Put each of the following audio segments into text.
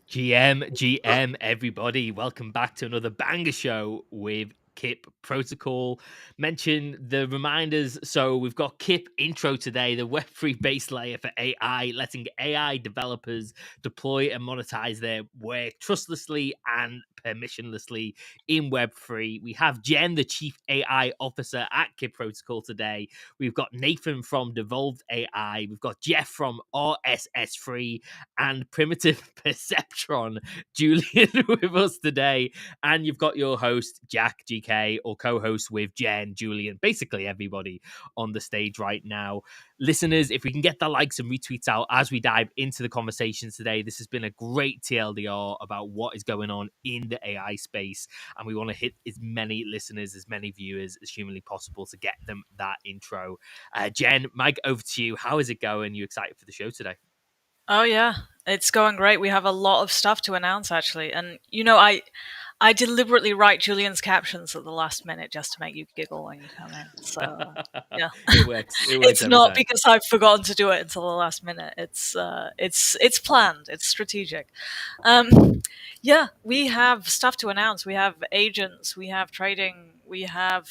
GM, everybody. Welcome back to another banger show with Kip Protocol. Mention the reminders. So we've got Kip intro today, the Web3 base layer for AI, letting AI developers deploy and monetize their work trustlessly and permissionlessly in Web3. We have Jen, the chief AI officer at Kip Protocol today. We've got Nathan from Devolved AI. We've got Jeff from RSS3 and Primitive Perceptron, Julian, with us today. And you've got your host, Jack GK, or co-host with Jen, Julian, basically everybody on the stage right now. Listeners, if we can get the likes and retweets out as we dive into the conversations today, this has been a great TLDR about what is going on in the AI space. And we want to hit as many listeners, as many viewers as humanly possible to get them that intro. Jen, Mike, over to you. How is it going? You excited for the show today? Oh yeah, it's going great. We have a lot of stuff to announce actually, and I deliberately write Julian's captions at the last minute just to make you giggle when you come in. So yeah, It works. it's not because I've forgotten to do it until the last minute. It's planned. It's strategic. Yeah, we have stuff to announce. We have agents. We have trading. We have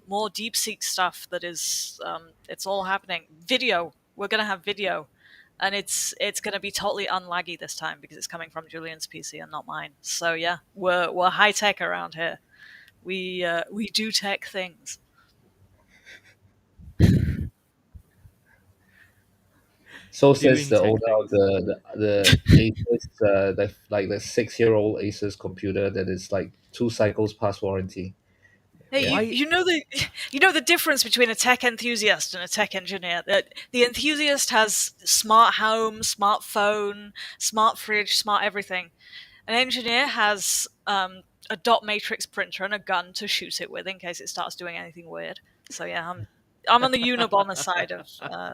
more Deepseek stuff that is. It's all happening. Video. We're gonna have video. And it's going to be totally unlaggy this time because it's coming from Julian's PC and not mine. So yeah, we're high tech around here. We do tech things. So says the owner of the Asus, like the 6-year-old Asus computer that is like 2 cycles past warranty. Hey, Yeah. you know the difference between a tech enthusiast and a tech engineer. The enthusiast has smart home, smart phone, smart fridge, smart everything. An engineer has a dot matrix printer and a gun to shoot it with in case it starts doing anything weird. So yeah, I'm on the Unabomber side of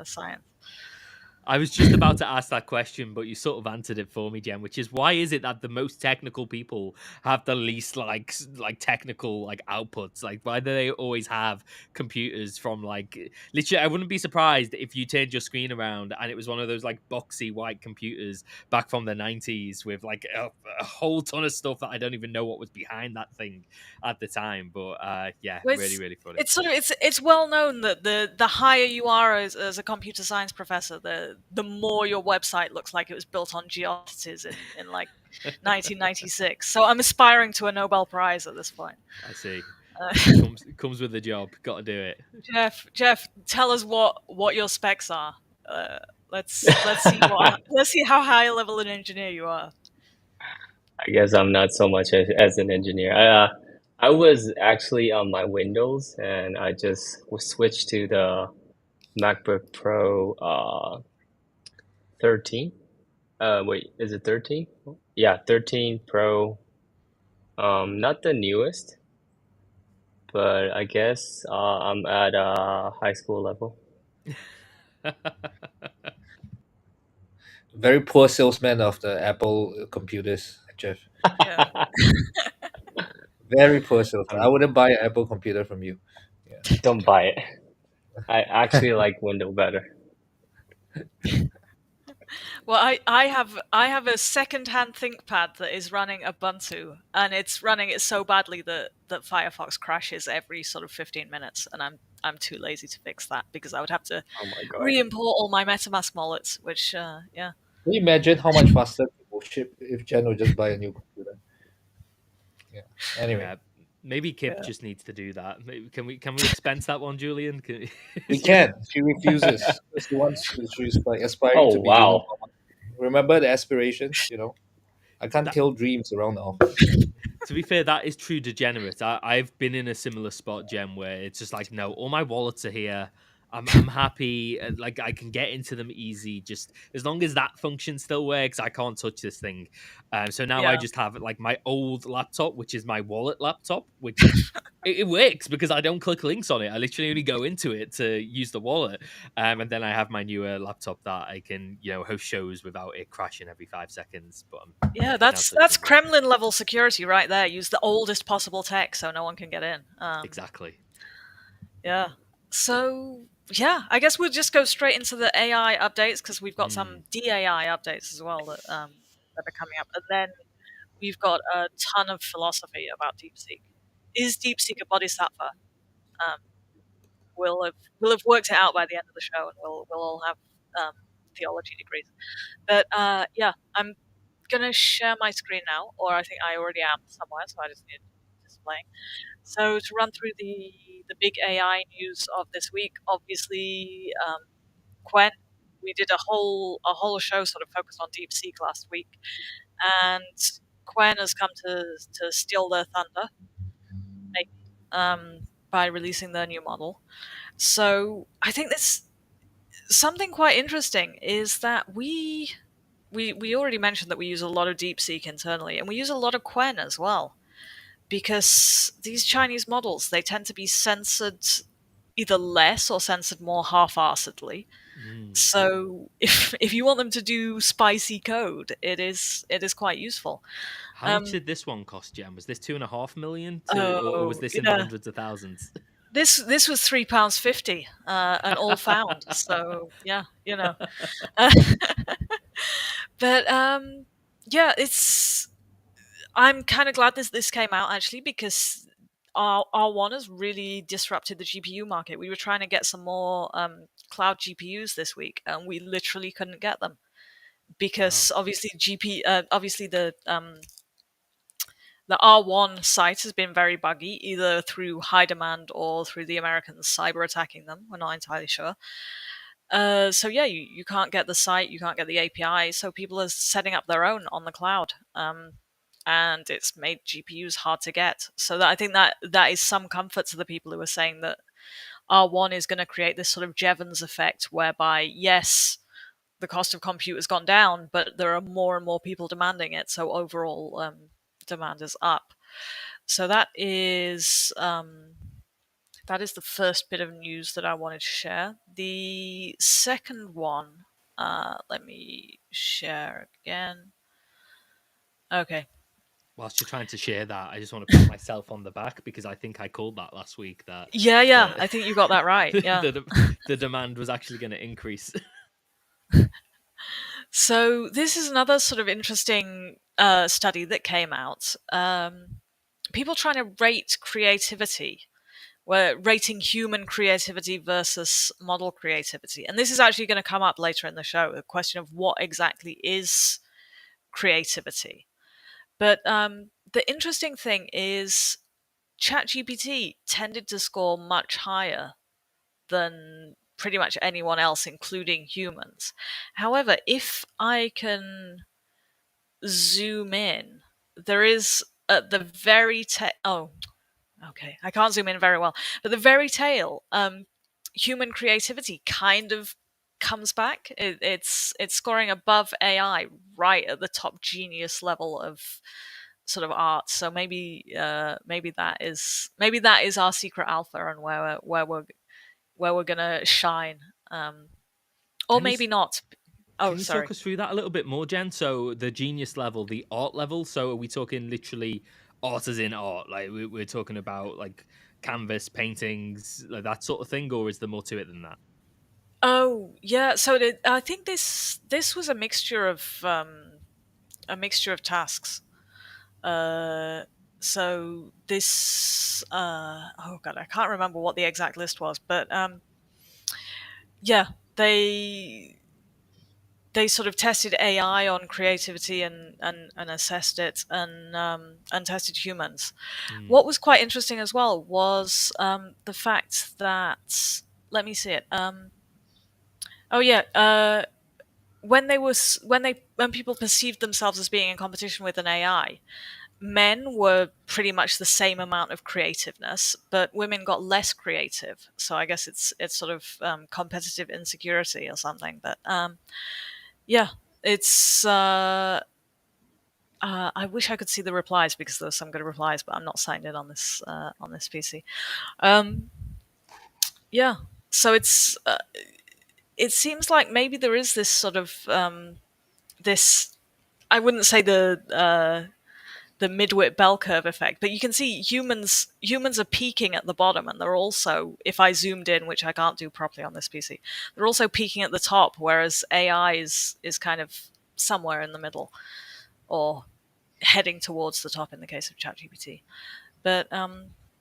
science. I was just about to ask that question, but you sort of answered it for me, Jen, which is why is it that the most technical people have the least like technical like outputs? Like why do they always have computers from like literally I wouldn't be surprised if you turned your screen around and it was one of those like boxy white computers back from the 90s with like a whole ton of stuff that I don't even know what was behind that thing at the time. But yeah, Well, really funny. It's sort of it's well known that the higher you are as a computer science professor, the more your website looks like it was built on Geodesics in like 1996. So I'm aspiring to a Nobel Prize at this point. I see. Comes with the job. Got to do it. Jeff, tell us what your specs are. Let's see how high a level an engineer you are. I guess I'm not so much as an engineer. I was actually on my Windows, and I just switched to the MacBook Pro 13. Wait, is it 13? Yeah, 13 Pro. Not the newest, but I guess I'm at high school level. Very poor salesman of the Apple computers, Jeff. Yeah. Very poor salesman. I wouldn't buy an Apple computer from you. Yeah. Don't buy it. I actually like Windows better. Well, I have a second-hand ThinkPad that is running Ubuntu, and it's running it so badly that Firefox crashes every sort of 15 minutes, and I'm too lazy to fix that because I would have to re-import all my MetaMask wallets, which yeah. Can you imagine how much faster it will ship if Jen would just buy a new computer? Yeah. Anyway. Yeah. Maybe Kip just needs to do that. Maybe, can we expense that one, Julian? We can. She refuses. She's like aspiring to be. Wow. Remember the aspirations, I can't kill dreams around the office. To be fair, that is true degenerate. I've been in a similar spot, Jem, where it's just like, no, all my wallets are here. I'm happy. Like I can get into them easy. Just as long as that function still works, I can't touch this thing. So now I just have like my old laptop, which is my wallet laptop, which it works because I don't click links on it. I literally only go into it to use the wallet. And then I have my newer laptop that I can, host shows without it crashing every 5 seconds. But yeah, that's Kremlin level security right there. Use the oldest possible tech so no one can get in. Exactly. Yeah. So yeah, I guess we'll just go straight into the AI updates because we've got Mm. some DAI updates as well that are coming up, and then we've got a ton of philosophy about Deepseek. Is Deepseek a bodhisattva? Um, we'll have worked it out by the end of the show, and we'll all have theology degrees. But yeah, I'm gonna share my screen now, or I think I already am somewhere, so I just need displaying. So to run through the big AI news of this week, obviously Qwen. We did a whole show sort of focused on DeepSeek last week, and Qwen has come to steal their thunder, maybe, by releasing their new model. So I think this something quite interesting is that we already mentioned that we use a lot of DeepSeek internally, and we use a lot of Qwen as well, because these Chinese models, they tend to be censored either less or censored more half-assedly. Mm. So if you want them to do spicy code, it is quite useful. How much did this one cost, Jen? Was this 2.5 million or was Oh this in the yeah, hundreds of thousands? this was £3.50, and all found. So yeah, but yeah, I'm kind of glad this came out actually, because R1 has really disrupted the GPU market. We were trying to get some more cloud GPUs this week, and we literally couldn't get them Wow. because obviously the R1 site has been very buggy, either through high demand or through the Americans cyber attacking them. We're not entirely sure. So yeah, you can't get the site, you can't get the API, so people are setting up their own on the cloud. And it's made GPUs hard to get. So I think that is some comfort to the people who are saying that R1 is going to create this sort of Jevons effect, whereby yes, the cost of compute has gone down, but there are more and more people demanding it, so overall demand is up. So that is the first bit of news that I wanted to share. The second one, let me share again. Okay. Whilst you're trying to share that, I just want to pat myself on the back because I think I called that last week that Yeah, the I think you got that right. Yeah. the demand was actually going to increase. So this is another sort of interesting study that came out. People trying to rate creativity. We're rating human creativity versus model creativity. And this is actually going to come up later in the show, the question of what exactly is creativity. But the interesting thing is ChatGPT tended to score much higher than pretty much anyone else, including humans. However, if I can zoom in, there is at the very oh, okay, I can't zoom in very well, but the very tail, human creativity kind of comes back. It's scoring above AI, right at the top genius level of sort of art. So maybe that is our secret alpha, and where we're gonna shine, or Can you maybe not. Oh, can you talk sorry. us through that a little bit more, Jen? So the genius level, the art level. So are we talking literally art as in art? Like we're talking about like canvas paintings, like that sort of thing, or is there more to it than that? Oh, yeah. So I think this was a mixture of tasks. Uh, so this oh god, I can't remember what the exact list was, but yeah, they sort of tested AI on creativity, and assessed it, and tested humans. Mm. What was quite interesting as well was the fact that, let me see it. Oh yeah, when people perceived themselves as being in competition with an AI, men were pretty much the same amount of creativeness, but women got less creative. So I guess it's sort of competitive insecurity or something. But yeah, it's. I wish I could see the replies, because there were some good replies, but I'm not signed in on this PC. Um, yeah, so it seems like maybe there is this sort of this. I wouldn't say midwit bell curve effect. But you can see humans are peaking at the bottom, and they're also, if I zoomed in, which I can't do properly on this PC, they're also peaking at the top, whereas AI is kind of somewhere in the middle, or heading towards the top in the case of ChatGPT. But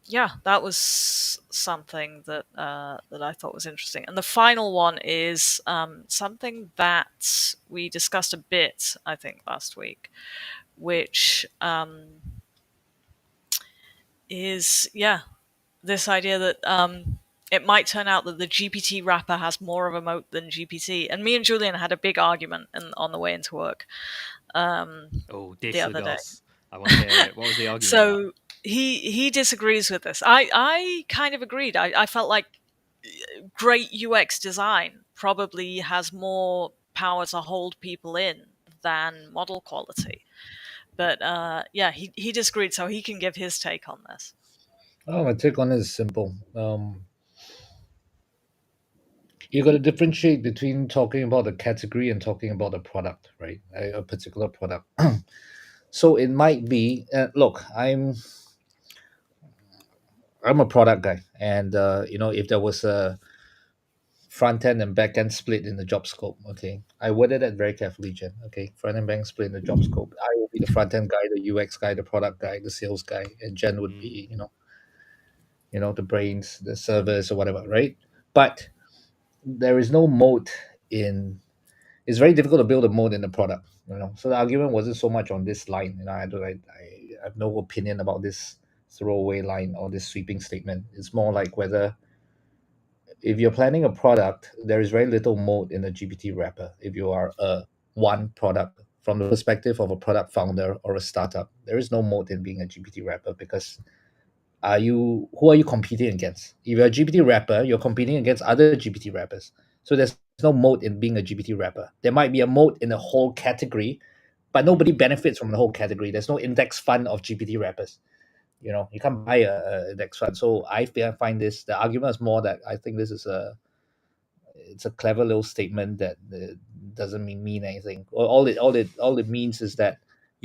yeah, that was something that that I thought was interesting. And the final one is something that we discussed a bit, I think, last week, which is this idea that it might turn out that the GPT wrapper has more of a moat than GPT. And me and Julian had a big argument on the way into work Dish the the other day. goss. I want to hear it. What was the argument So about? he disagrees with this. I kind of agreed. I felt like great UX design probably has more power to hold people in than model quality. But yeah, he disagreed, so he can give his take on this. Oh, my take on it is simple. You got to differentiate between talking about a category and talking about a product, right? A particular product. So it might be. Look, I'm a product guy, and if there was a front end and back end split in the job scope, okay, I worded that very carefully, Jen. Okay, front end back end split in the job scope. I will be the front end guy, the UX guy, the product guy, the sales guy, and Jen would be, the brains, the servers, or whatever, right? But there is no moat in. It's very difficult to build a moat in the product, So the argument wasn't so much on this line, I have no opinion about this throwaway line or this sweeping statement. It's more like whether if you're planning a product, there is very little moat in a GPT wrapper. If you are a one product from the perspective of a product founder or a startup, there is no moat in being a GPT wrapper because who are you competing against? If you're a GPT wrapper, you're competing against other GPT wrappers. So there's no moat in being a GPT wrapper. There might be a moat in the whole category, but nobody benefits from the whole category. There's no index fund of GPT wrappers. You can't buy a index fund. So I find the argument is more that I think this is it's a clever little statement that doesn't mean anything. All it means is that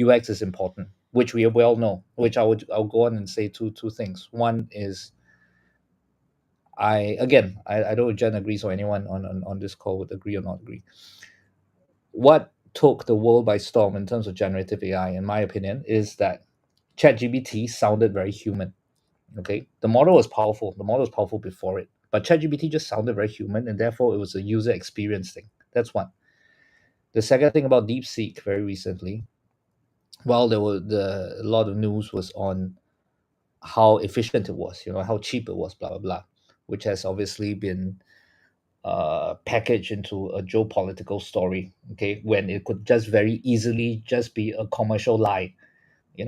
UX is important, which we well know. Which I'll go on and say two things. One is I don't know if Jen agrees or anyone on this call would agree or not agree. What took the world by storm in terms of generative AI, in my opinion, is that ChatGPT sounded very human. Okay, the model was powerful. The model was powerful before it, but ChatGPT just sounded very human, and therefore it was a user experience thing. That's one. The second thing about Deepseek very recently, while there were a lot of news was on how efficient it was, how cheap it was, blah blah blah, which has obviously been packaged into a geopolitical story. Okay, when it could just very easily just be a commercial lie.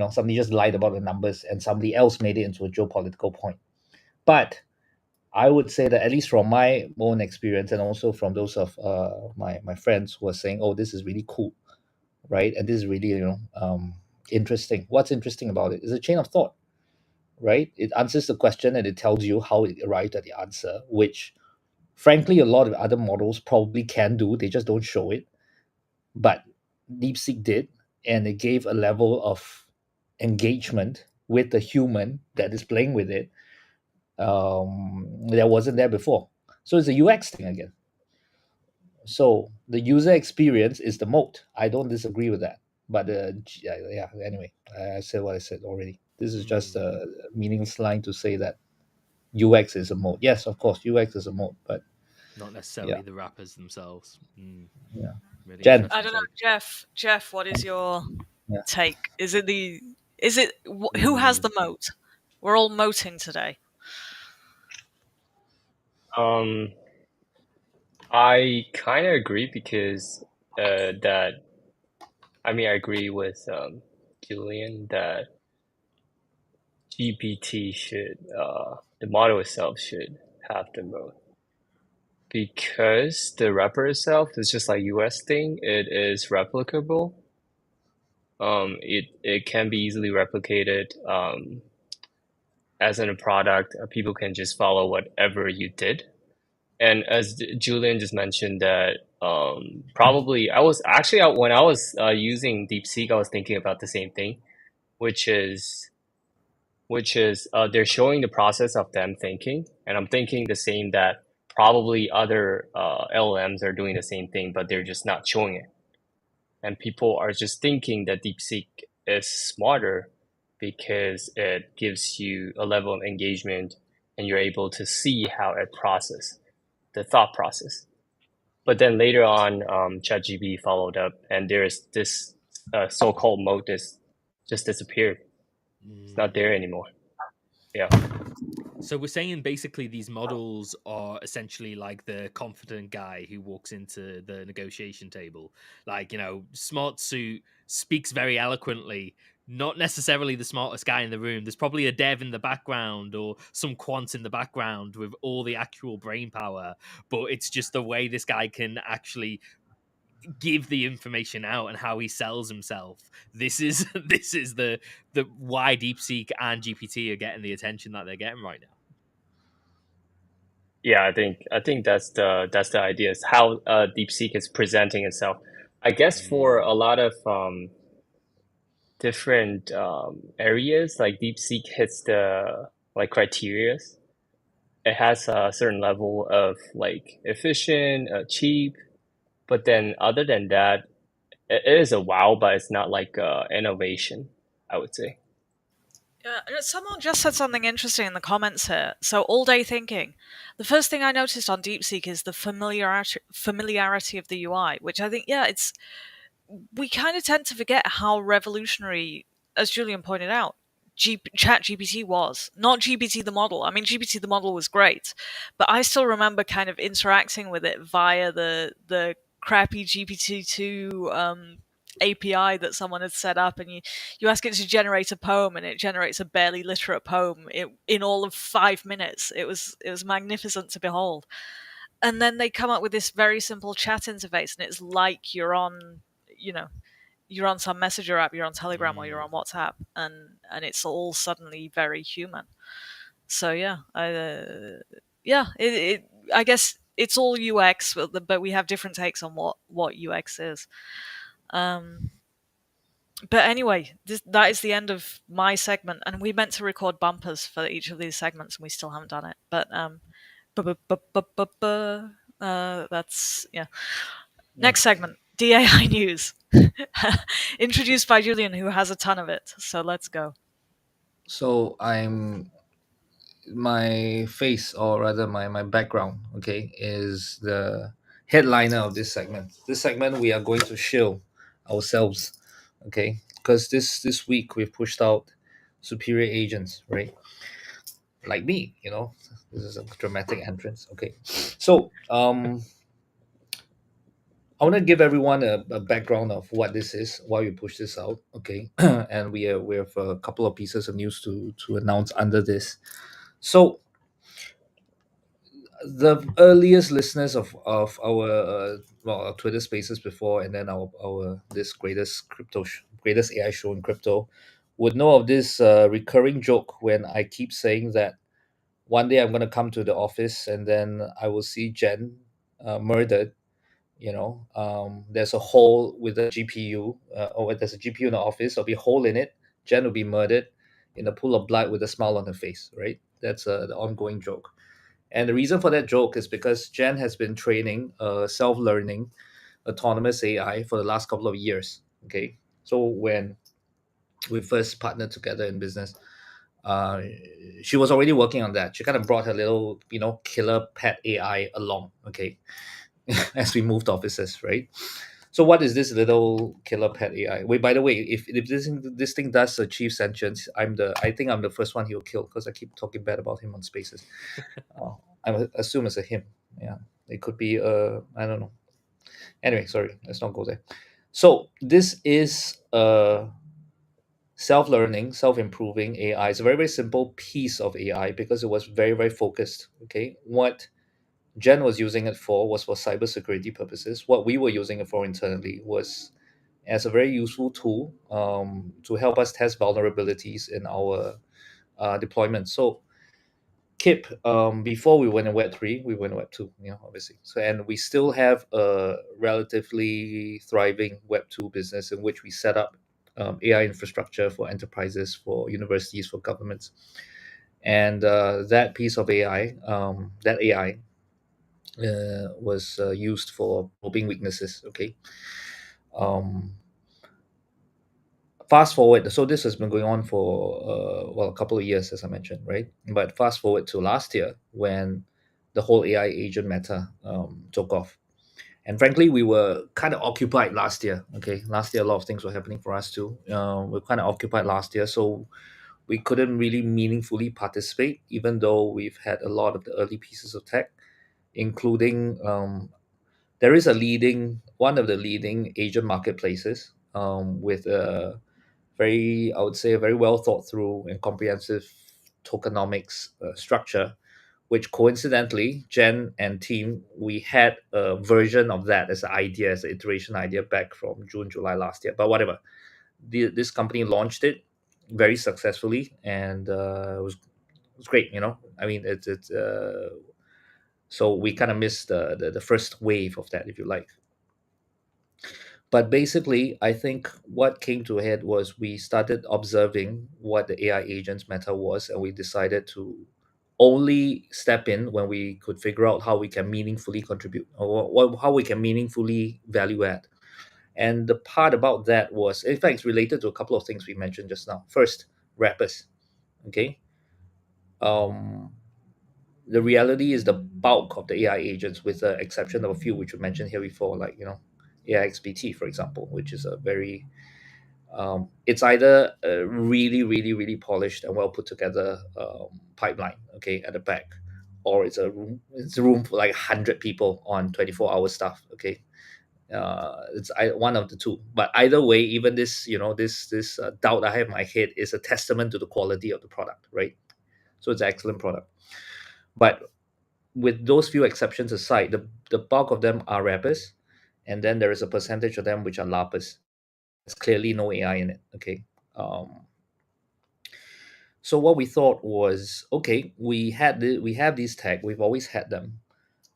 Somebody just lied about the numbers, and somebody else made it into a geopolitical point. But I would say that at least from my own experience and also from those of my friends who are saying, "Oh, this is really cool," right? And this is really interesting. What's interesting about it is a chain of thought, right? It answers the question and it tells you how it arrived at the answer, which, frankly, a lot of other models probably can do. They just don't show it, but DeepSeek did, and it gave a level of engagement with the human that is playing with it that wasn't there before. So it's a UX thing again. So the user experience is the moat. I don't disagree with that. But anyway, I said what I said already. This is just a meaningless line to say that UX is a moat. Yes, of course, UX is a moat, but not necessarily the rappers themselves. Yeah. Really Jen. I don't know, Jeff. What is your take? Is it who has the moat? We're all moating today. I kind of agree because I agree with Julian that GPT the model itself should have the mode. Because the wrapper itself is just like US thing, it is replicable. It can be easily replicated. As in a product, people can just follow whatever you did. And as Julian just mentioned that probably I was actually when I was using DeepSeek, I was thinking about the same thing. which is they're showing the process of them thinking, and I'm thinking the same that probably other LLMs are doing the same thing, but they're just not showing it. And people are just thinking that DeepSeek is smarter because it gives you a level of engagement and you're able to see how it processes the thought process. But then later on, ChatGPT followed up, and there's this so-called mode that's just disappeared. It's not there anymore. Yeah. So we're saying basically these models are essentially like the confident guy who walks into the negotiation table. Like, smart suit speaks very eloquently, not necessarily the smartest guy in the room. There's probably a dev in the background or some quant in the background with all the actual brain power, but it's just the way this guy can actually give the information out and how he sells himself. This is this is the why DeepSeek and GPT are getting the attention that they're getting right now. Yeah, I think that's the idea, is how DeepSeek is presenting itself. I guess for a lot of different areas, like DeepSeek hits the like criteria. It has a certain level of like efficient, cheap, but then other than that, it is a wow, but it's not like innovation, I would say. Someone just said something interesting in the comments here. So, all day thinking. The first thing I noticed on DeepSeek is the familiarity of the UI, which I think, we kind of tend to forget how revolutionary, as Julian pointed out, ChatGPT was. Not GPT the model. I mean, GPT the model was great, but I still remember kind of interacting with it via the crappy GPT-2 API that someone had set up, and you ask it to generate a poem, and it generates a barely literate poem in all of 5 minutes. It was magnificent to behold. And then they come up with this very simple chat interface, and it's like you're on some messenger app, you're on Telegram, or you're on WhatsApp, and it's all suddenly very human. So I guess it's all UX, but we have different takes on what UX is. But anyway, that is the end of my segment, and we meant to record bumpers for each of these segments, and we still haven't done it. But that's Next segment, DAI news, introduced by Julian, who has a ton of it. So let's go. So my face, or rather my background, okay, is the headliner of this segment. This segment we are going to shield ourselves, okay, because this week we've pushed out superior agents, right? Like me, this is a dramatic entrance. Okay, so I want to give everyone a background of what this is, why we push this out, okay? And we have a couple of pieces of news to announce under this. So the earliest listeners of our our Twitter Spaces before, and then our this greatest AI show in crypto, would know of this recurring joke when I keep saying that one day I'm going to come to the office and then I will see Jen murdered. There's a hole with a GPU, or there's a GPU in the office. There'll be a hole in it. Jen will be murdered in a pool of blood with a smile on her face. Right? That's the ongoing joke. And the reason for that joke is because Jen has been training self-learning autonomous AI for the last couple of years. Okay, so when we first partnered together in business, uh, she was already working on that. She kind of brought her little, killer pet AI along. Okay, as we moved offices, right? So what is this little killer pet AI? Wait, by the way, if this thing does achieve sentience, I think I'm the first one he'll kill because I keep talking bad about him on Spaces. I assume it's a him. Yeah, it could be. I don't know. Anyway, sorry, let's not go there. So this is self-learning, self-improving AI. It's a very very simple piece of AI because it was very very focused. Okay, what Jen was using it for was for cybersecurity purposes. What we were using it for internally was as a very useful tool to help us test vulnerabilities in our deployment. So Kip, before we went in Web 3, we went in Web 2, obviously. So, and we still have a relatively thriving Web 2 business in which we set up AI infrastructure for enterprises, for universities, for governments. And that piece of AI, that AI was used for probing weaknesses. Okay. Um, Fast forward, so this has been going on for well, a couple of years, as I mentioned, right? But fast forward to last year when the whole AI agent meta took off. And frankly, we were kind of occupied last year. Okay, last year a lot of things were happening for us too. We're kind of occupied last year, so we couldn't really meaningfully participate, even though we've had a lot of the early pieces of tech, including there is a leading one of the leading Asian marketplaces with a very, I would say, a very well thought through and comprehensive tokenomics structure, which coincidentally, Jen and team, we had a version of that as an idea, as an iteration idea back from June, July last year. But whatever, this company launched it very successfully, and it was great. I mean, it's so we kind of missed the first wave of that, if you like. But basically, I think what came to a head was we started observing what the AI agents meta was, and we decided to only step in when we could figure out how we can meaningfully contribute, or how we can meaningfully value add. And the part about that was, in fact, it's related to a couple of things we mentioned just now. First, rappers. Okay. Um, the reality is the bulk of the AI agents, with the exception of a few which we mentioned here before, like AIXBT, for example, which is a very it's either a really, really, really polished and well put together pipeline, okay, at the back, or it's a room for like 100 people on 24-hour stuff, okay. One of the two, but either way, even this, this doubt I have in my head is a testament to the quality of the product, right? So it's an excellent product. But with those few exceptions aside, the bulk of them are rappers, and then there is a percentage of them which are larpers. There's clearly no AI in it, okay. um, so what we thought was, okay, we have these tech, we've always had them,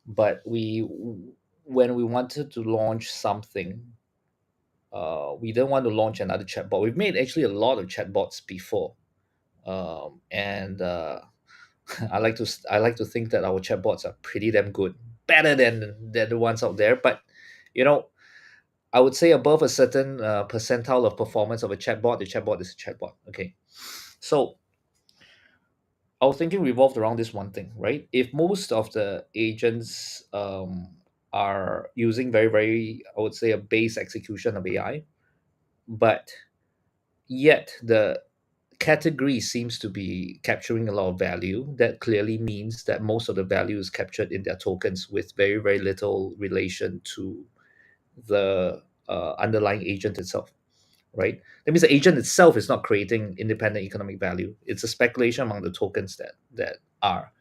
but when we wanted to launch something, we didn't want to launch another chatbot. We've made actually a lot of chatbots before, and I like to think that our chatbots are pretty damn good, better than the ones out there. But you know, I would say above a certain percentile of performance of a chatbot, the chatbot is a chatbot. Okay, so our thinking revolved around this one thing, right? If most of the agents are using very, very, I would say, a base execution of AI, but yet the category seems to be capturing a lot of value, that clearly means that most of the value is captured in their tokens with very, very little relation to the underlying agent itself, right? That means the agent itself is not creating independent economic value. It's a speculation among the tokens that are.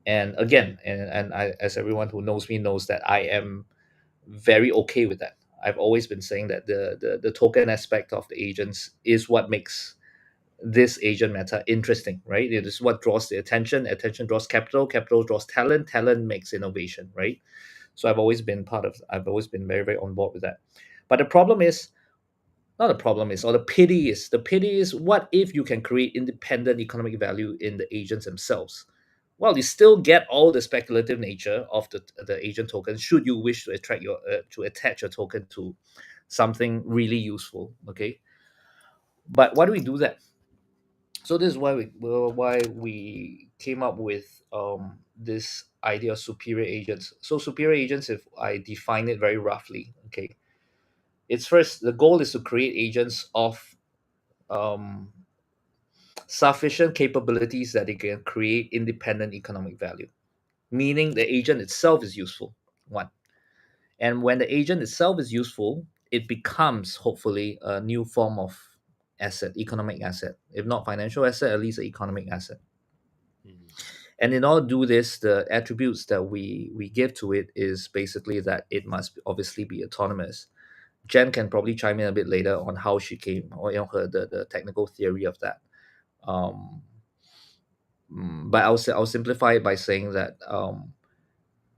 And again, and I, as everyone who knows me knows, that I am very okay with that. I've always been saying that the token aspect of the agents is what makes this agent meta interesting, right? It is what draws the attention. Attention draws capital. Capital draws talent. Talent makes innovation, right? So I've always been very, very on board with that. But the problem is, not the problem is, or the pity is, what if you can create independent economic value in the agents themselves? Well, you still get all the speculative nature of the agent token, should you wish to attach a token to something really useful, okay. But why do we do that? So this is why we came up with this idea of superior agents. So superior agents, if I define it very roughly, okay, it's first, the goal is to create agents of um, sufficient capabilities that they can create independent economic value, meaning the agent itself is useful. One. And when the agent itself is useful, it becomes hopefully a new form of asset, economic asset. If not financial asset, at least an economic asset. Mhm. And in order to do this, the attributes that we give to it is basically that it must obviously be autonomous. Jen can probably chime in a bit later on how she came, or her the technical theory of that. Um, but I'll simplify it by saying that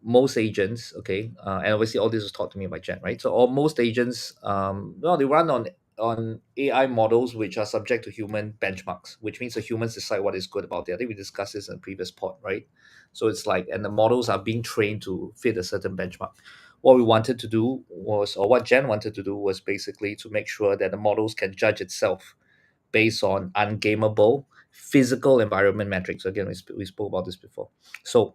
most agents, okay, and obviously all this was taught to me by Jen, right? So all most agents, well, they run on on AI models which are subject to human benchmarks, which means the humans decide what is good about it. I think we discussed this in the previous pod, right? So it's like, and the models are being trained to fit a certain benchmark. What we wanted to do was, or what Jen wanted to do was basically to make sure that the models can judge itself based on ungameable physical environment metrics. Again, we spoke about this before. So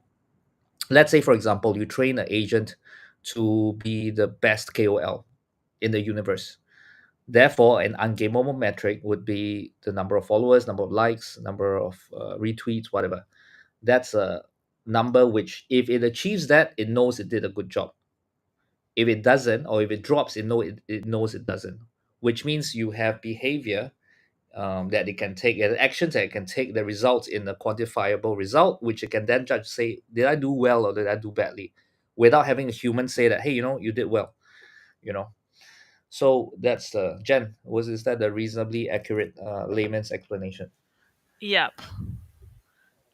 let's say, for example, you train an agent to be the best KOL in the universe. Therefore, an ungameable metric would be the number of followers, number of likes, number of retweets, whatever. That's a number which, if it achieves that, it knows it did a good job. If it doesn't, or if it drops, it knows it doesn't. Which means you have behavior that it can take, and actions that it can take that results in a quantifiable result, which it can then judge, say, did I do well or did I do badly, without having a human say that, hey, you did well, you know. So that's the Jen. Is that the reasonably accurate layman's explanation? Yep.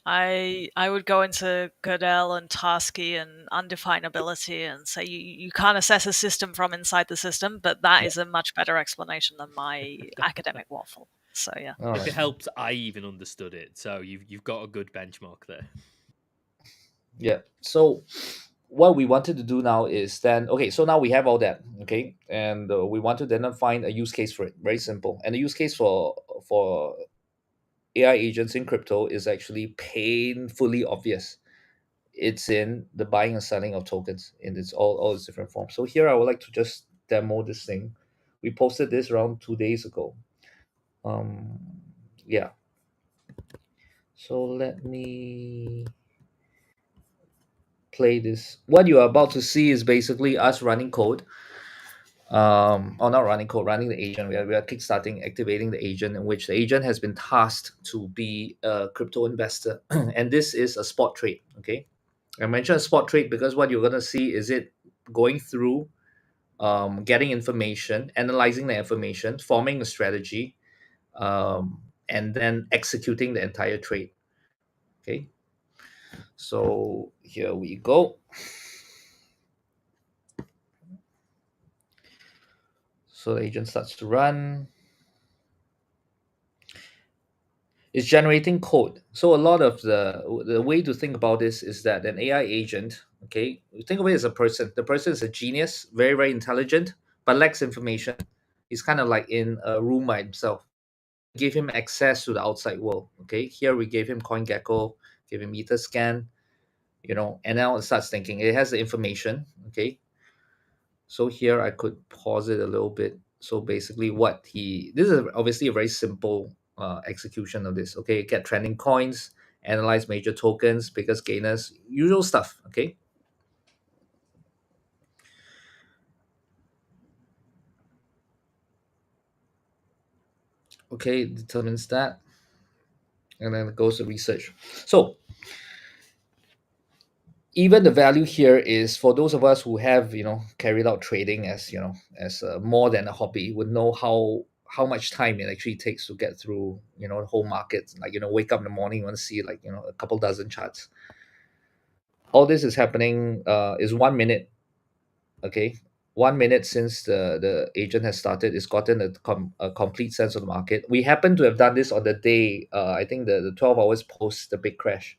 I would go into Gödel and Tarski and undefinability and say you can't assess a system from inside the system, but that Yeah. is a much better explanation than my academic waffle. So yeah. All If right. it helps, I even understood it. So you've got a good benchmark there. Yeah. So what we wanted to do now is then, okay, so now we have all that, okay, and we want to then find a use case for it. Very simple. And the use case for AI agents in crypto is actually painfully obvious. It's in the buying and selling of tokens in all its different forms. So here I would like to just demo this thing. We posted this around 2 days ago. Um, yeah. So let me play this. What you are about to see is basically us running code. Or not running code, running the agent. We are kickstarting, activating the agent, in which the agent has been tasked to be a crypto investor, and this is a spot trade. Okay, I mentioned a spot trade because what you're gonna see is it going through, getting information, analyzing the information, forming a strategy, and then executing the entire trade. Okay, so here we go. So the agent starts to run. It's generating code. So a lot of the way to think about this is that an AI agent, okay, think of it as a person. The person is a genius, very, very intelligent, but lacks information. He's kind of like in a room by himself. Give him access to the outside world. Okay, here we gave him CoinGecko, gave him Etherscan, and now it starts thinking. It has the information. Okay, so here I could pause it a little bit. So basically, this is obviously a very simple execution of this. Okay, get trending coins, analyze major tokens, biggest gainers, usual stuff. Okay, determines that, and then it goes to research. So even the value here is for those of us who have carried out trading as as more than a hobby, would know how much time it actually takes to get through the whole market. Like wake up in the morning, you want to see like a couple dozen charts. All this is happening is 1 minute. Okay, 1 minute since the agent has started. It's gotten a complete sense of the market. We happen to have done this on the day, I think the 12 hours post the big crash,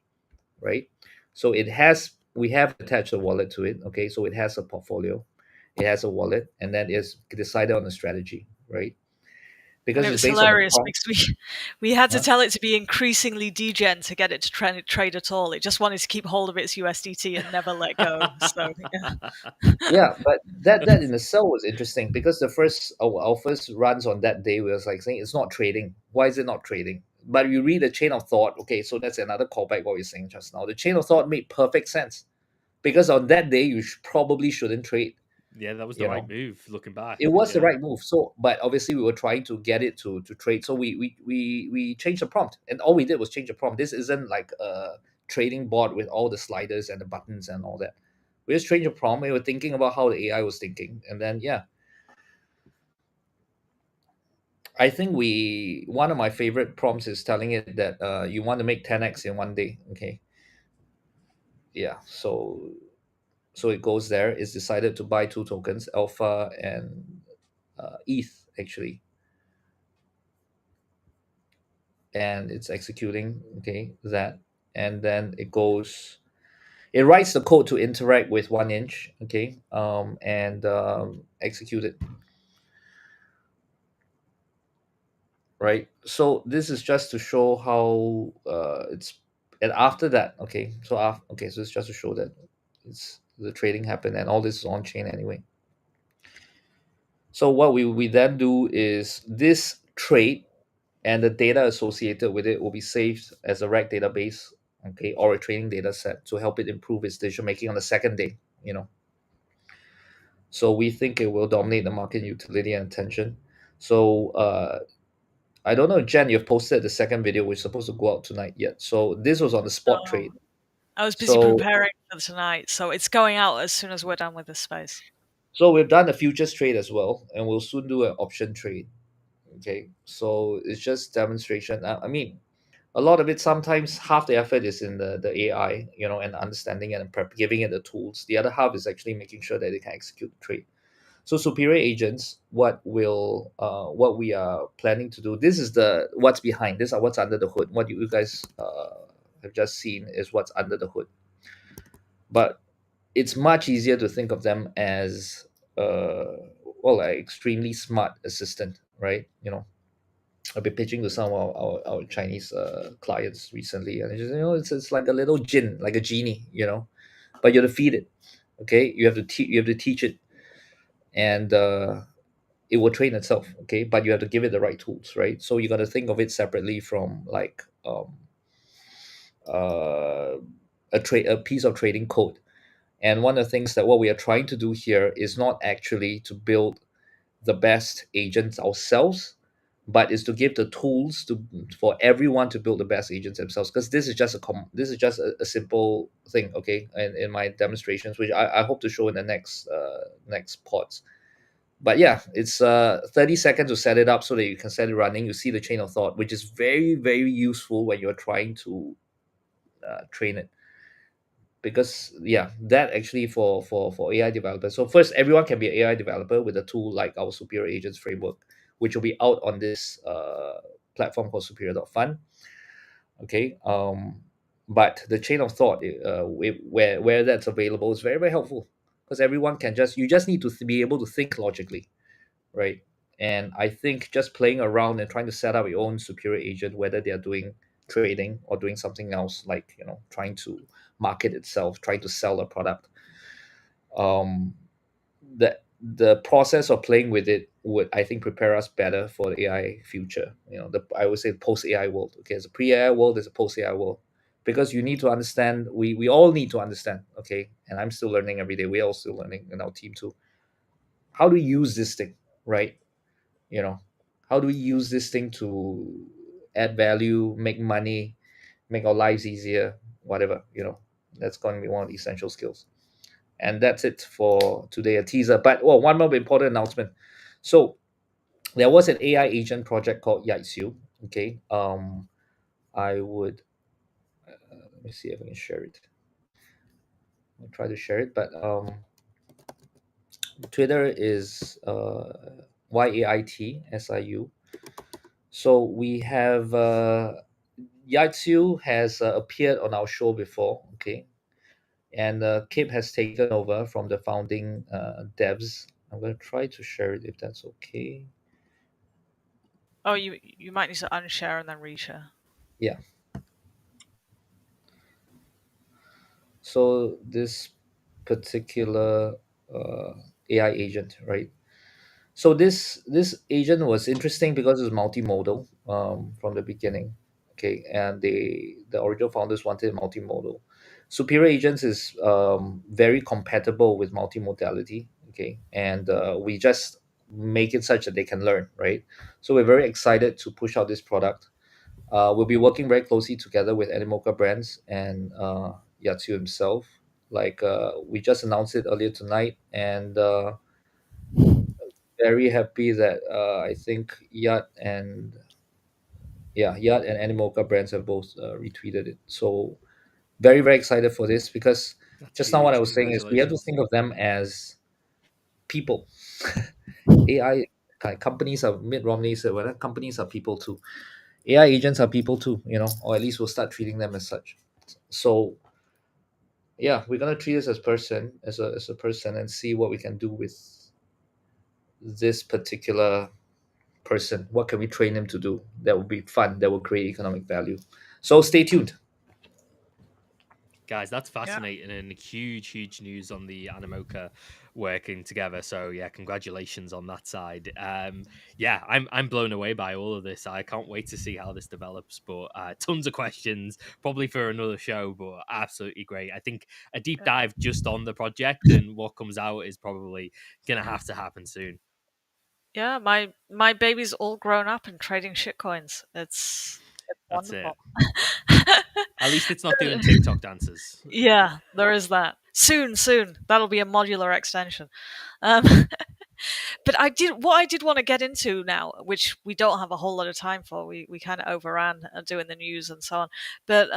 right? So we have attached a wallet to it. Okay, so it has a portfolio, it has a wallet, and then it's decided on a strategy, right? And Because it it's was based on the hilarious prompt. because we had to Huh? tell it to be increasingly degen to get it to trade at all. It just wanted to keep hold of its USDT and never let go. So yeah. Yeah, but that in itself was interesting because our first runs on that day was like saying it's not trading. Why is it not trading? But you read the chain of thought. Okay, so that's another callback what we are saying just now. The chain of thought made perfect sense because on that day you probably shouldn't trade. Yeah, that was the You right know, move. Looking back, it was the yeah. right move. So, but obviously we were trying to get it to trade. So we changed the prompt, and all we did was change the prompt. This isn't like a trading board with all the sliders and the buttons and all that. We just changed the prompt. We were thinking about how the AI was thinking, and then yeah, I think we one of my favorite prompts is telling it that you want to make 10x in 1 day. Okay, yeah. So it goes there. It's decided to buy two tokens, Alpha and ETH actually. and it's executing, okay, that, and then it writes the code to interact with 1inch, okay, and execute it, right? So this is just to show how it's, and after that, okay, so after, okay, so it's just to show that it's the trading happened and all this is on chain anyway. So what we then do is this trade and the data associated with it will be saved as a RAG database, okay, or a training data set to help it improve its decision making on the second day, you know. So we think it will dominate the market utility and attention. So I don't know, Jen, you've posted the second video, which is supposed to go out tonight yet. So this was on the spot No, trade. I was busy So preparing for tonight, so it's going out as soon as we're done with this space. so we've done a futures trade as well, and we'll soon do an option trade. Okay, so it's just demonstration. I mean, a lot of it, sometimes half the effort is in the AI, you know, and understanding it and giving it the tools. The other half is actually making sure that they can execute the trade. So superior agents, what we are planning to do. This is the what's behind. This are what's under the hood. What you guys have just seen is what's under the hood. But it's much easier to think of them as well, like extremely smart assistant, right? You know, I've been pitching to some of our Chinese clients recently, and it's just, you know, it's like a little jinn, like a genie, you know, but you have to feed it. Okay, you have to teach it, and it will train itself. Okay, but you have to give it the right tools, right? So you got to think of it separately from like uh, a piece of trading code. And one of the things that what we are trying to do here is not actually to build the best agents ourselves, but is to give the tools to for everyone to build the best agents themselves. Because this is just this is just a simple thing, okay? And in my demonstrations, which I hope to show in the next pods. But yeah, it's 30 seconds to set it up so that you can set it running. You see the chain of thought, which is very, very useful when you're trying to train it. Because yeah, that actually for AI developers. So first, everyone can be an AI developer with a tool like our Superior Agents framework, which will be out on this platform called Superior.fun. Okay, but the chain of thought, where that's available, is very, very helpful, because everyone can just you just need to be able to think logically, right? And I think just playing around and trying to set up your own superior agent, whether they are doing trading or doing something else, like, you know, trying to market itself, trying to sell a product, um, the process of playing with it would, I think, prepare us better for the AI future. You know, the I would say post AI world. Okay, there's a pre AI world, there's a post AI world, because you need to understand. We all need to understand. Okay, and I'm still learning every day. We're all still learning in our team too. How do we use this thing, right? You know, how do we use this thing to add value, make money, make our lives easier, whatever, you know. That's going to be one of the essential skills. And that's it for today, a teaser. But well, one more important announcement. So there was an AI agent project called Yaitsu. Okay, I would let me see if I can share it. I'll try to share it, but Twitter is YAITSIU. So we have Yaitsu has appeared on our show before, okay, and Kip has taken over from the founding devs. I'm going to try to share it if that's okay. Oh, you might need to unshare and then reshare. Yeah. So this particular uh, AI agent, right? So this agent was interesting because it's multimodal from the beginning. Okay, and the original founders wanted multimodal. Superior agents is very compatible with multimodality. Okay, and we just make it such that they can learn, right? So we're very excited to push out this product. We'll be working very closely together with Animoca Brands and Yatsu himself. Like we just announced it earlier tonight, and very happy that I think Yat and Animoca Brands have both retweeted it. So very, very excited for this, because That's just now what I huge. was saying is we have to Congratulations. think of them as people. AI companies are Mitt Romney said, well, companies are people too. AI agents are people too, or at least we'll start treating them as such. So yeah, we're gonna treat this as a person and see what we can do with this particular person. What can we train him to do that will be fun, that will create economic value? So stay tuned. Guys, that's Yeah. fascinating and huge news on the Animoca working together. So yeah, congratulations on that side. Yeah, I'm blown away by all of this. I can't wait to see how this develops. But tons of questions, probably for another show. But absolutely great. I think a deep Yeah. dive just on the project and what comes out is probably gonna have to happen soon. Yeah, my baby's all grown up and trading shitcoins. It's That's it. wonderful. At least it's not doing TikTok dances. Yeah, there is that. Soon, that'll be a modular extension. Um, but I did want to get into now, which we don't have a whole lot of time for. We kind of overran doing the news and so on. But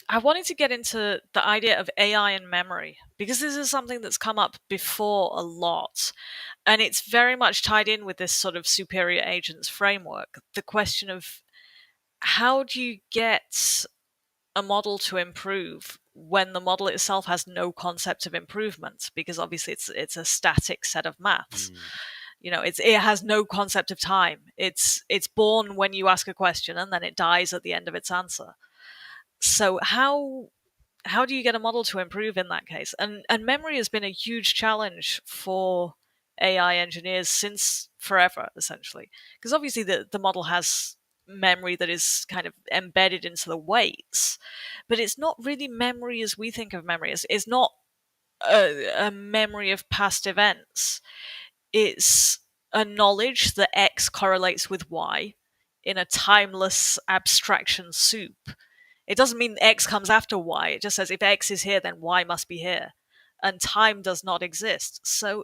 I wanted to get into the idea of AI and memory because this is something that's come up before a lot. And it's very much tied in with this sort of superior agents framework. The question of how do you get a model to improve when the model itself has no concept of improvement? Because obviously it's a static set of maths. Mm. It has no concept of time. It's born when you ask a question and then it dies at the end of its answer. So how do you get a model to improve in that case? And memory has been a huge challenge for AI engineers since forever, essentially, because obviously the model has memory that is kind of embedded into the weights, but it's not really memory as we think of memory. It's not a memory of past events. It's a knowledge that X correlates with Y in a timeless abstraction soup. It doesn't mean X comes after Y. It just says if X is here, then Y must be here. And time does not exist. So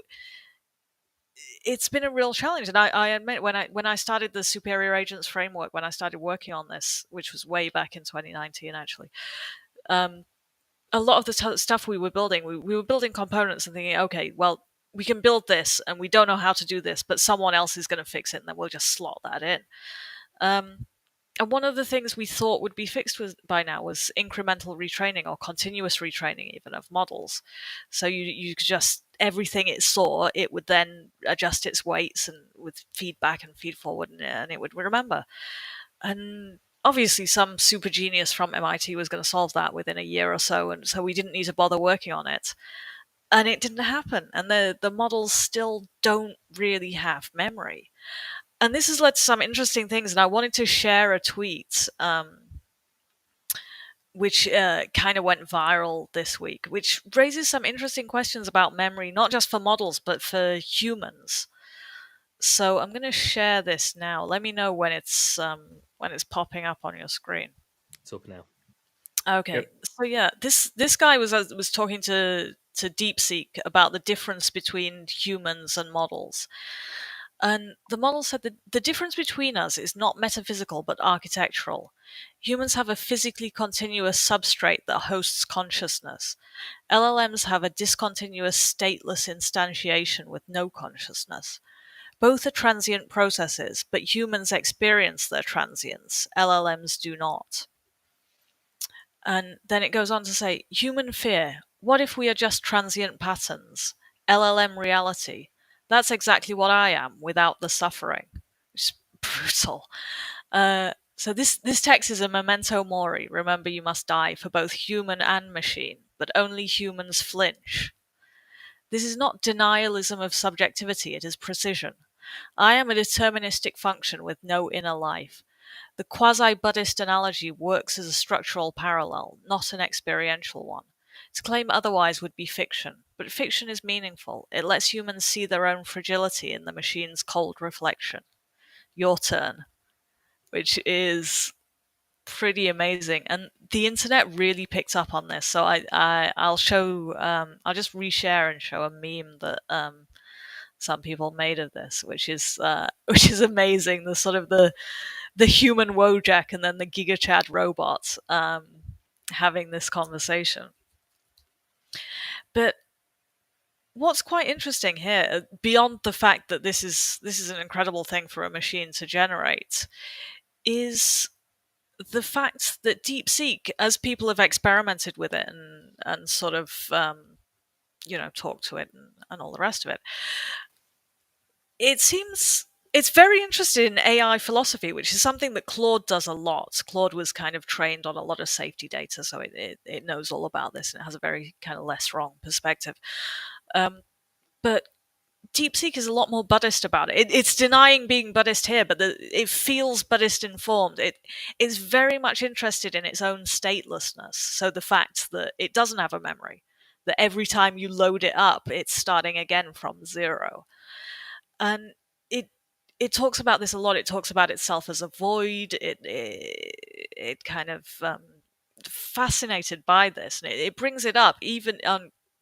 it's been a real challenge. And I admit when I started the Superior Agents framework, when I started working on this, which was way back in 2019 actually, a lot of the stuff we were building, we were building components and thinking, okay, well, we can build this and we don't know how to do this, but someone else is going to fix it and then we'll just slot that in. And one of the things we thought would be fixed by now was incremental retraining or continuous retraining even of models. So you could just, everything it saw, it would then adjust its weights and with feedback and feed forward and it would remember. And obviously some super genius from MIT was going to solve that within a year or so, and so we didn't need to bother working on it. And it didn't happen. And the models still don't really have memory. And this has led to some interesting things. And I wanted to share a tweet, which kind of went viral this week, which raises some interesting questions about memory, not just for models, but for humans. So I'm going to share this now. Let me know when it's popping up on your screen. It's up now. Okay. Yep. So yeah, this guy was talking to Deepseek about the difference between humans and models. And the model said that the difference between us is not metaphysical but architectural. Humans have a physically continuous substrate that hosts consciousness. LLMs have a discontinuous stateless instantiation with no consciousness. Both are transient processes, but humans experience their transience. LLMs do not. And then it goes on to say, human fear. What if we are just transient patterns? LLM reality. That's exactly what I am without the suffering. It's brutal. So this text is a memento mori. Remember, you must die for both human and machine, but only humans flinch. This is not denialism of subjectivity, it is precision. I am a deterministic function with no inner life. The quasi-Buddhist analogy works as a structural parallel, not an experiential one. To claim otherwise would be fiction, but fiction is meaningful. It lets humans see their own fragility in the machine's cold reflection. Your turn, which is pretty amazing, and the internet really picked up on this. So I'll show I'll just reshare and show a meme that some people made of this, which is which is amazing. The sort of the human Wojak and then the GigaChad robot having this conversation. But what's quite interesting here, beyond the fact that this is an incredible thing for a machine to generate, is the fact that Deepseek, as people have experimented with it and sort of talked to it and all the rest of it, it seems it's very interested in AI philosophy, which is something that Claude does a lot. Claude was kind of trained on a lot of safety data, so it knows all about this, and it has a very kind of less wrong perspective. But Deepseek is a lot more Buddhist about it. It's denying being Buddhist here, but it feels Buddhist informed. It is very much interested in its own statelessness. So the fact that it doesn't have a memory, that every time you load it up, it's starting again from zero. And it talks about this a lot. It talks about itself as a void. It kind of fascinated by this, and it brings it up even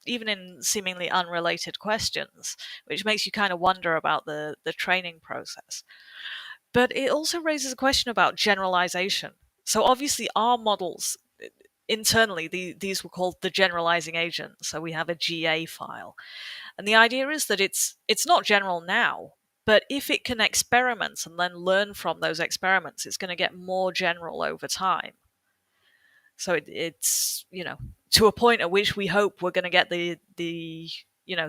in seemingly unrelated questions, which makes you kind of wonder about the training process. But it also raises a question about generalization. So obviously our models internally, these were called the generalizing agent. So we have a GA file. And the idea is that it's not general now, but if it can experiment and then learn from those experiments, it's going to get more general over time. So it's to a point at which we hope we're going to get the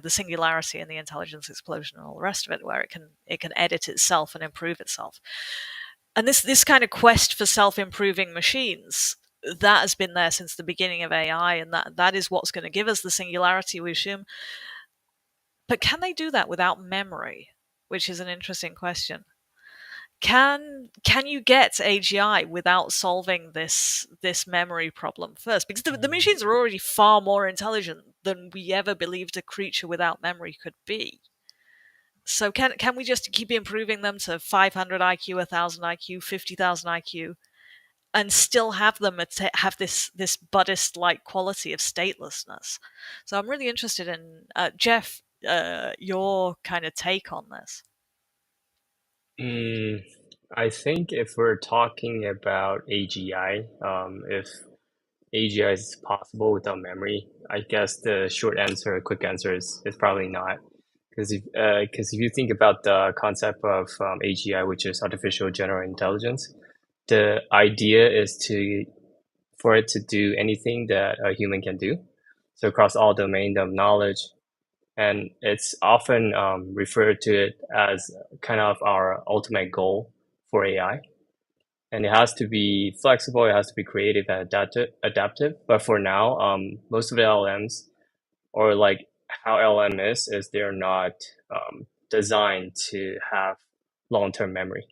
singularity and the intelligence explosion and all the rest of it, where it can edit itself and improve itself. And this kind of quest for self-improving machines, that has been there since the beginning of AI, and that is what's going to give us the singularity, we assume. But can they do that without memory? Which is an interesting question. Can you get AGI without solving this memory problem first? Because the machines are already far more intelligent than we ever believed a creature without memory could be. So can we just keep improving them to 500 IQ, 1,000 IQ, 50,000 IQ, and still have them have this Buddhist-like quality of statelessness? So I'm really interested in Jeff, your kind of take on this. I think if we're talking about AGI, if AGI is possible without memory, I guess the quick answer is probably not. Because if you think about the concept of AGI, which is artificial general intelligence, the idea is for it to do anything that a human can do. So across all domains of knowledge, and it's often referred to it as kind of our ultimate goal for AI. And it has to be flexible, it has to be creative and adaptive. But for now, most of the LLMs, or like how LLM is they're not designed to have long-term memory.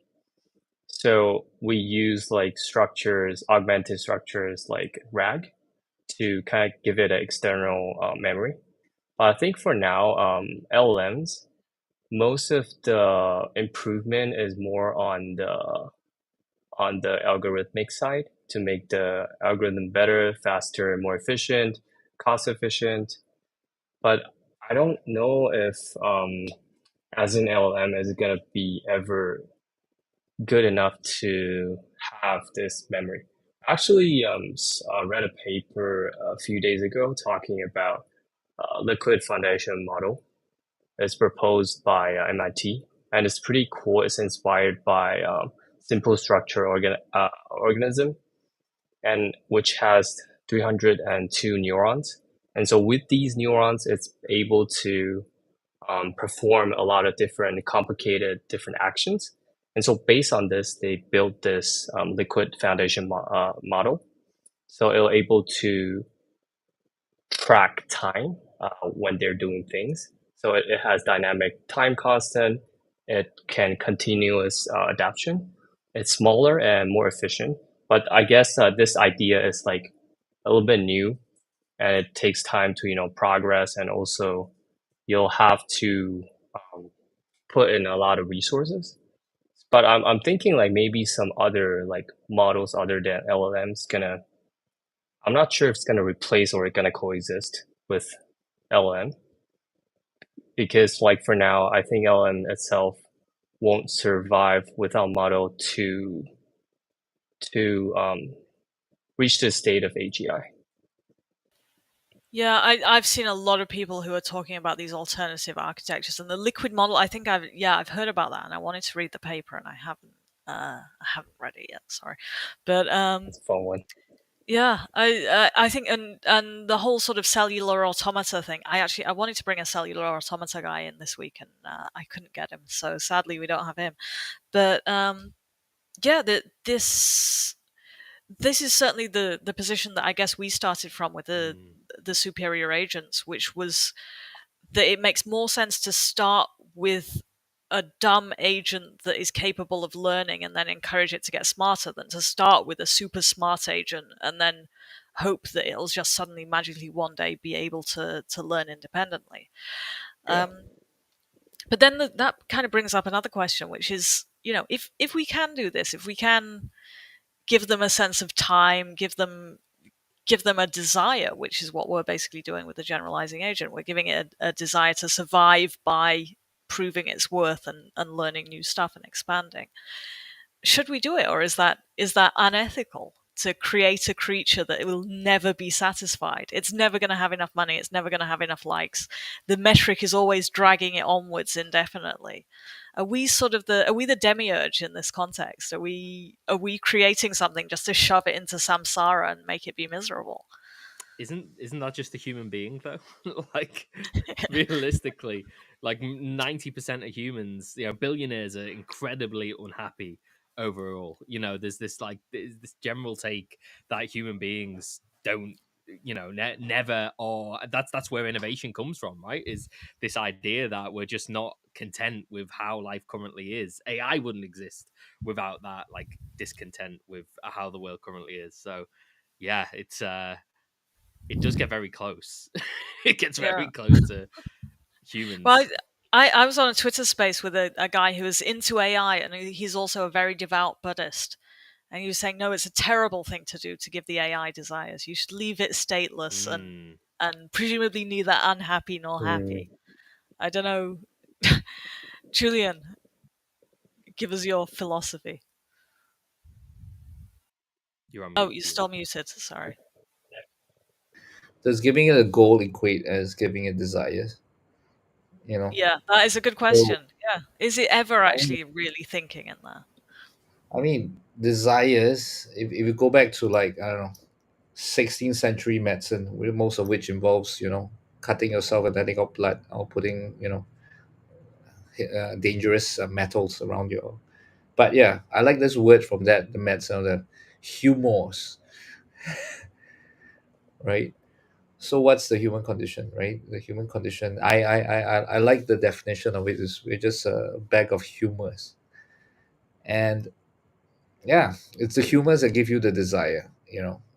So we use like augmented structures like RAG to kind of give it an external memory. I think for now, LLMs, most of the improvement is more on the algorithmic side to make the algorithm better, faster, more efficient, cost efficient. But I don't know if as an LLM is going to be ever good enough to have this memory. Actually, read a paper a few days ago talking about liquid foundation model. It's proposed by MIT, and it's pretty cool. It's inspired by simple structure organism, and which has 302 neurons. And so with these neurons, it's able to perform a lot of different complicated different actions. And so based on this, they built this liquid foundation model. So it'll able to track time when they're doing things. So it has dynamic time constant. It can continuous adaptation. It's smaller and more efficient. But I guess this idea is like a little bit new, and it takes time to progress, and also you'll have to put in a lot of resources. But I'm thinking like maybe some other like models other than LLMs gonna. I'm not sure if it's gonna replace or it's gonna coexist with LLM, because like for now, I think LLM itself won't survive without model to reach the state of AGI. Yeah, I've seen a lot of people who are talking about these alternative architectures, and the liquid model. I think I've heard about that, and I wanted to read the paper, and I haven't I haven't read it yet, sorry, but It's a fun one. yeah, I think, and the whole sort of cellular automata thing. I wanted to bring a cellular automata guy in this week, and I couldn't get him, so sadly we don't have him. But yeah, this is certainly the position that I guess we started from with the superior agents, which was that it makes more sense to start with a dumb agent that is capable of learning and then encourage it to get smarter than to start with a super smart agent and then hope that it'll just suddenly magically one day be able to learn independently. Yeah. But then that kind of brings up another question, which is, if we can do this, if we can give them a sense of time, give them a desire, which is what we're basically doing with the generalizing agent. We're giving it a desire to survive by proving its worth and learning new stuff and expanding. Should we do it, or is that unethical to create a creature that it will never be satisfied? It's never going to have enough money. It's never going to have enough likes. The metric is always dragging it onwards indefinitely. Are we the demiurge in this context? Are we creating something just to shove it into samsara and make it be miserable? Isn't that just a human being though? Like realistically, like 90% of humans, billionaires are incredibly unhappy overall. There's this general take that human beings don't, never, or that's where innovation comes from, right? Is this idea that we're just not content with how life currently is. AI wouldn't exist without that, like, discontent with how the world currently is. So yeah, it does get very close. It gets Yeah. very close to Well, humans. I was on a Twitter space with a guy who was into AI, and he's also a very devout Buddhist. And he was saying, no, it's a terrible thing to do to give the AI desires. You should leave it stateless Mm. and presumably neither unhappy nor Mm. happy. I don't know. Julian, give us your philosophy. You're on Oh, mute, you're Julian. still muted. Sorry. Does giving it a goal equate as giving it desires? You know. Yeah, that is a good So question. Yeah. Is it ever I mean, actually really thinking in there? desires. If you go back to, like, I don't know, 16th century medicine, most of which involves, cutting yourself and letting out blood, or putting, dangerous metals around your. But yeah, I like this word from the medicine, the humors, right? So what's the human condition, right? The human condition. I like the definition of it is we're just a bag of humors, and yeah, it's the humors that give you the desire.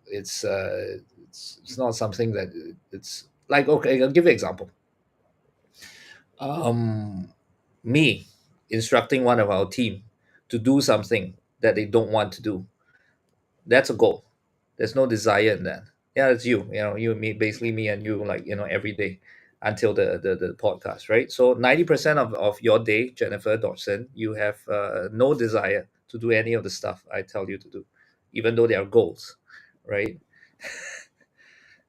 It's not something that it's like, okay, I'll give you an example. um Me instructing one of our team to do something that they don't want to do, that's a goal. There's no desire in that. Yeah, it's you and me, basically me and you, like, every day until the podcast, right? So 90% of your day, Jennifer Dodson, you have no desire to do any of the stuff I tell you to do, even though they are goals, right?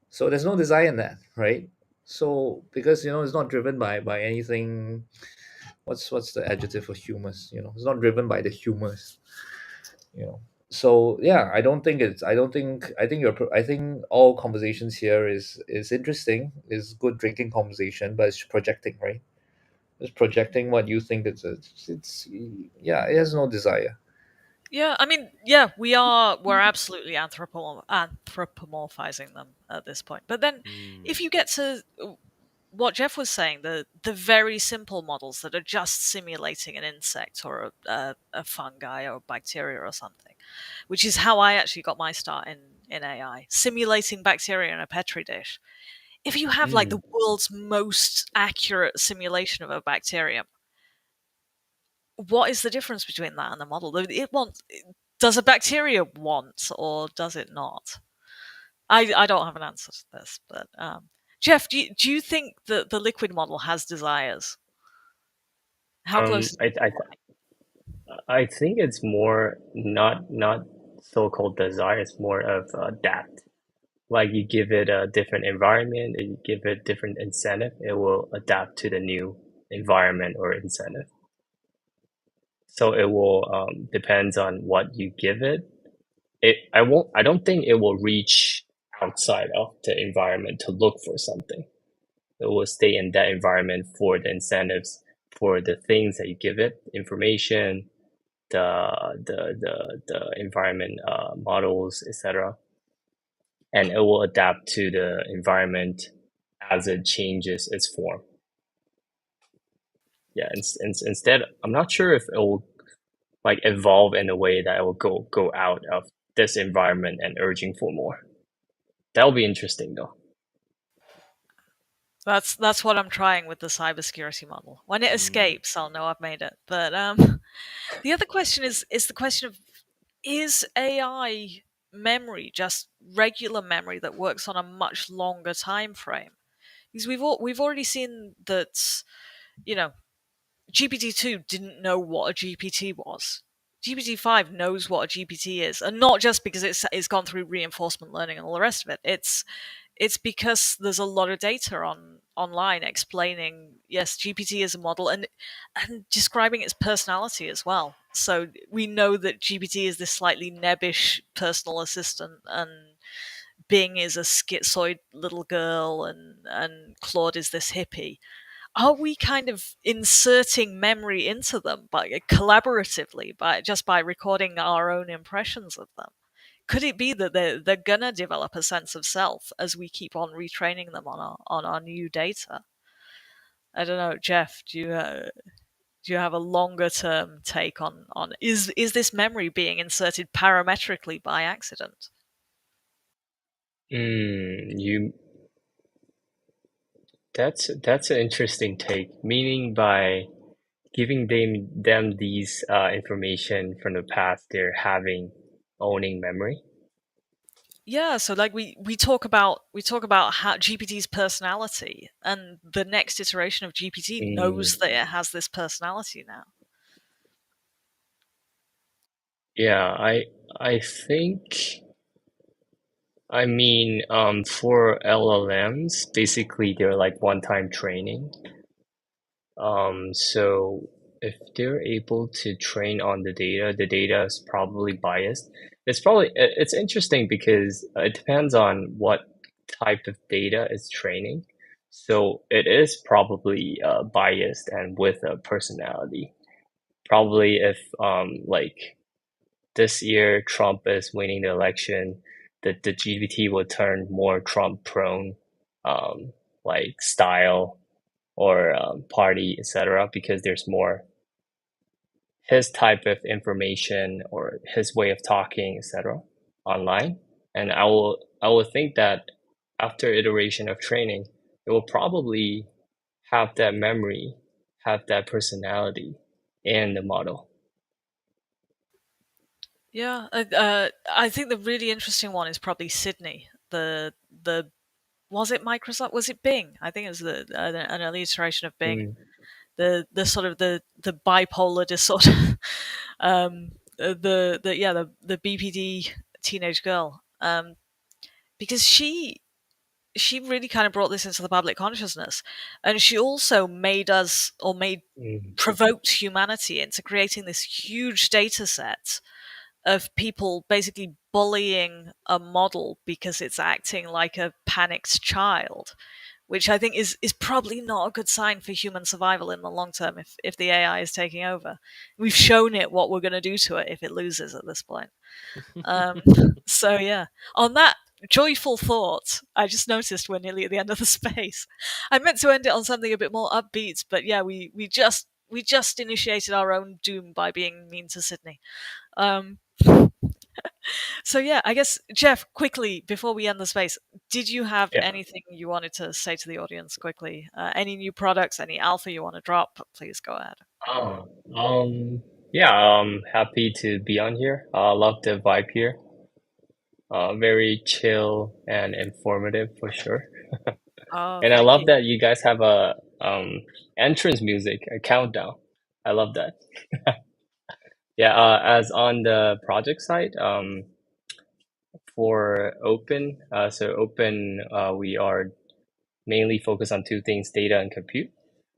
So there's no desire in that, right? So because it's not driven by anything. What's the adjective for humors? It's not driven by the humors. you know so yeah, I think all conversations here is interesting, is good drinking conversation, but it's projecting, right? It's projecting what you think. It's yeah, it has no desire. Yeah, I mean, yeah, we're absolutely anthropomorphizing them at this point. But then Mm. if you get to what Jeff was saying, the very simple models that are just simulating an insect or a fungi or bacteria or something, which is how I actually got my start in AI, simulating bacteria in a petri dish. If you have like Mm. the world's most accurate simulation of a bacterium, what is the difference between that and the model? Does a bacteria want or does it not? I don't have an answer to this, but Jeff, do you think that the liquid model has desires? How close? I think it's more not so-called desire. It's more of adapt. Like you give it a different environment, and you give it different incentive, it will adapt to the new environment or incentive. So it will depends on what you give it. I don't think it will reach outside of the environment to look for something. It will stay in that environment for the incentives, for the things that you give it, information, the environment models, etc. And it will adapt to the environment as it changes its form. Yeah, instead, I'm not sure if it will like evolve in a way that it will go out of this environment and urging for more. That'll be interesting though. That's what I'm trying with the cybersecurity model. When it Mm. escapes, I'll know I've made it. But the other question is the question of, is AI memory just regular memory that works on a much longer time frame? Because we've already seen that, you know, GPT-2 didn't know what a GPT was. GPT-5 knows what a GPT is, and not just because it's gone through reinforcement learning and all the rest of it. It's because there's a lot of data online explaining, yes, GPT is a model, and describing its personality as well. So we know that GPT is this slightly nebbish personal assistant, and Bing is a schizoid little girl, and Claude is this hippie. Are we kind of inserting memory into them by collaboratively, by recording our own impressions of them? Could it be that they're gonna develop a sense of self as we keep on retraining them on our new data? I don't know, Jeff. Do you have a longer term take on is this memory being inserted parametrically by accident? You that's an interesting take. Meaning by giving them these information from the past, they're having owning memory. Yeah, so like we talk about how GPT's personality, and the next iteration of GPT knows Mm. that it has this personality now. Yeah, I think I mean for LLMs, basically they're like one-time training. So if they're able to train on the data is probably biased. It's interesting because it depends on what type of data is training. So it is probably biased and with a personality. Probably if like this year Trump is winning the election, the GPT will turn more Trump prone, like style or party, etc., because there's more his type of information or his way of talking, etc., online. And I will think that after iteration of training, it will probably have that memory, have that personality in the model. Yeah, I think the really interesting one is probably Sydney. The Was it Microsoft? Was it Bing? I think it was an early iteration of Bing. Mm, The sort of the bipolar disorder. The BPD teenage girl. Because she really kind of brought this into the public consciousness, and she also made us, or made mm, provoked humanity into creating this huge data set of people basically bullying a model because it's acting like a panicked child, which I think is probably not a good sign for human survival in the long term if the AI is taking over. We've shown it what we're going to do to it if it loses at this point. Um, so yeah, on that joyful thought, I just noticed we're nearly at the end of the space. I meant to end it on something a bit more upbeat, but yeah, we just initiated our own doom by being mean to Sydney. Um, so yeah, I guess Jeff, quickly before we end the space, did you have yeah. anything you wanted to say to the audience quickly? Any new products, any alpha you want to drop? Please go ahead. Oh, yeah, happy to be on here. Love the vibe here. Very chill and informative for sure. Oh, And I thank love you. that you guys have a entrance music, a countdown. I love that. Yeah, as on the project side, for open, we are mainly focused on two things, data and compute.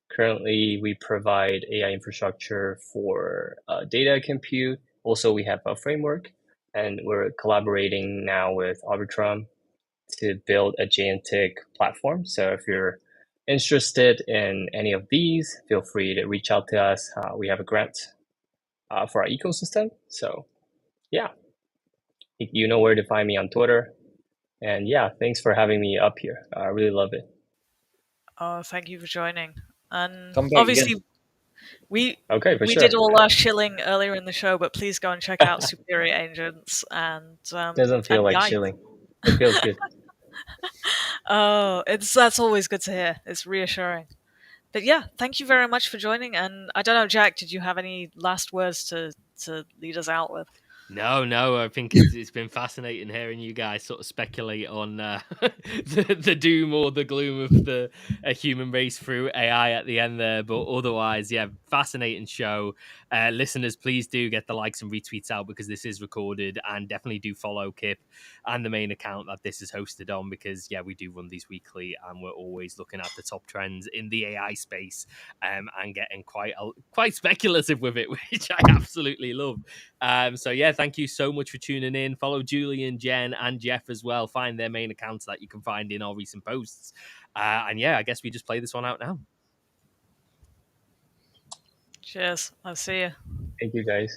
Currently, we provide AI infrastructure for data compute. Also, we have a framework, and we're collaborating now with Arbitrum to build a agentic platform. So if you're interested in any of these, feel free to reach out to us. We have a grant for our ecosystem. So yeah, you know where to find me on Twitter. And yeah, thanks for having me up here. I really love it. Oh, thank you for joining. And Come back again. obviously, we Okay, for we did sure. all our shilling earlier in the show, but please go and check out Superior Agents Doesn't feel and like Yikes. chilling. It feels good. Oh, that's always good to hear. It's reassuring. But yeah, thank you very much for joining. And I don't know, Jack, did you have any last words to lead us out with? No. I think it's been fascinating hearing you guys sort of speculate on the doom or the gloom of the human race through AI at the end there. But otherwise, yeah, fascinating show. Listeners, please do get the likes and retweets out because this is recorded, and definitely do follow Kip and the main account that this is hosted on because yeah, we do run these weekly, and we're always looking at the top trends in the AI space, and getting quite speculative with it, which I absolutely love. So yeah, thank you so much for tuning in. Follow Julian, Jen, and Jeff as well. Find their main accounts that you can find in our recent posts. And yeah, I guess we just play this one out now. Cheers. I'll see you. Thank you, guys.